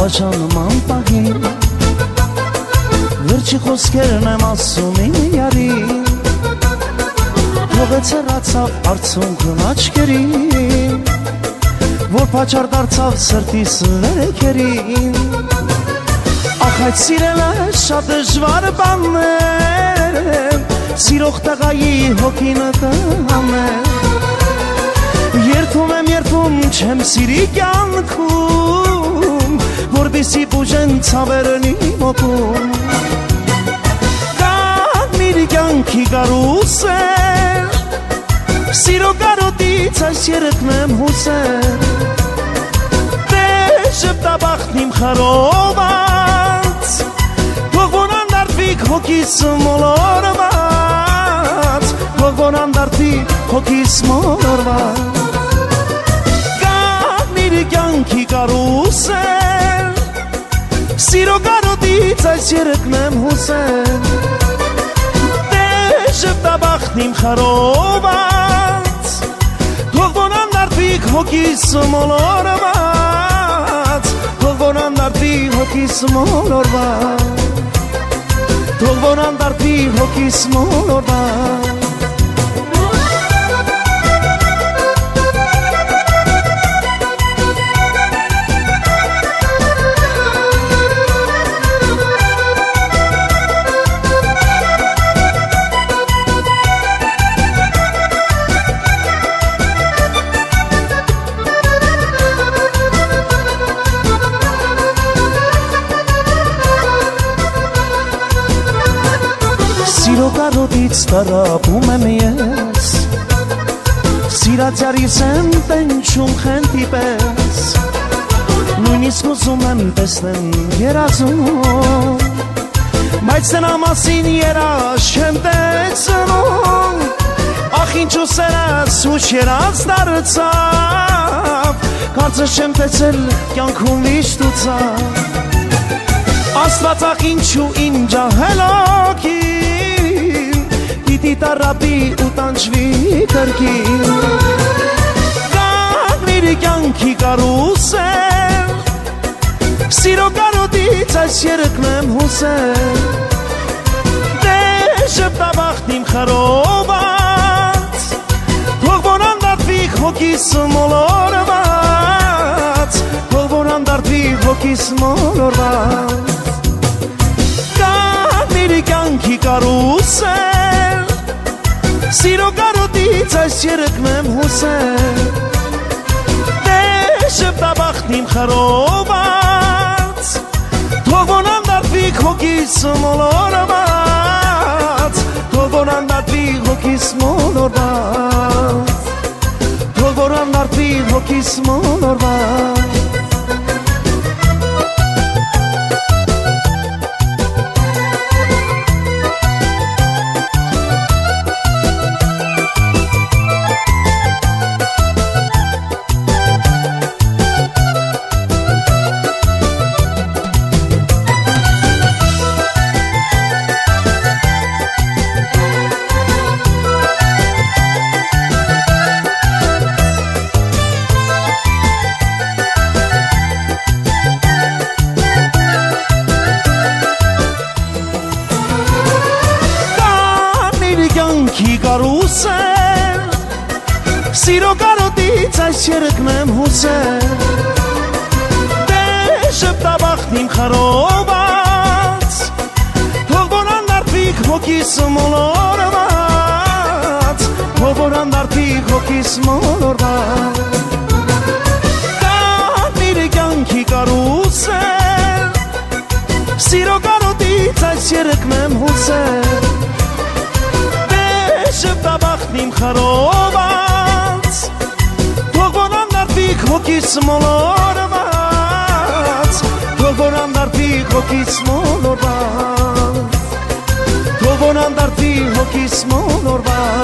Աշանման պահին Վերջի խոսքերն եմ ասում իմ յարին Հողեց հեռացավ արցունքն աչքերին Որ պաչար դարձավ սրտիս վերեքերին Ախ այդ սիրելը շատ դժվար բան է Սիրող տղայի հոգին տհան է Երդում եմ երդում չեմ սիրի կյանքում Որպեսի բուժեն ցավերն իմ օգում Կանգնիր կյանքի կարուսել Սիրո կարոտից այս երդն եմ հուսել Դե շպտաբախտն իմ խարոված Թող որ անդարտվի հոգիս մոլորված Թող որ անդարտվի հոգիս մոլորված Կանգնիր կյանքի կարուսել Սիրո կարոտից այս երդն եմ հուսել Դե շպտաբախտն իմ խարոված Թող որ անդարտվի հոգիս մոլորված Թող որ անդարտվի հոգիս մոլորված Թող որ անդարտվի հոգիս մոլորված Սիրո կարոտից տարապում եմ ես Սիրածյարիս եմ տենչում խենթի պես Նույնիսկ ուզում եմ տեսնեմ երազում Բայց նրա մասին երազ չեմ տեսնում Ախ ինչու սերս ուշ երազ դարձավ Կարծես չեմ տեսել կյանքում միշտ ու ցավ Աստված ախ ինչու ինձ ահելոքի Պիտի տարապի ու տանջվի կրկին Կանգնիր կյանքի կարուսել Սիրո կարոտից այս երդն եմ հուսել Դե շպտաբախտն իմ խարոված Թող որ անդարտվի հոգիս մոլորված Թող որ անդարտվի հոգիս մոլորված Կանգնիր կյանքի կարուսել Սիրո կարոտից այս երդն եմ հուսել Դե շպտաբախտն իմ խարոված Թող որ անդարտվի հոգիս մոլորված Թող որ անդարտվի հոգիս մոլորված Թող որ անդարտվի հոգիս մոլորված Կյանքի կարուսել Սիրո կարոտից այս երդն եմ հուսել Դե շպտաբախտն իմ խարոված Թող որ անդարտվի հոգիս մոլորված Թող որ անդարտվի հոգիս մոլորված Կանգնիր կյանքի կարուսել Սիրո կարոտից այս երդն եմ հուսել Շպտաբախտն իմ խարոված Թող որ անդարտվի հոգիս մոլորված Թող որ անդարտվի հոգիս մոլորված Թող որ անդարտվի հոգիս մոլորված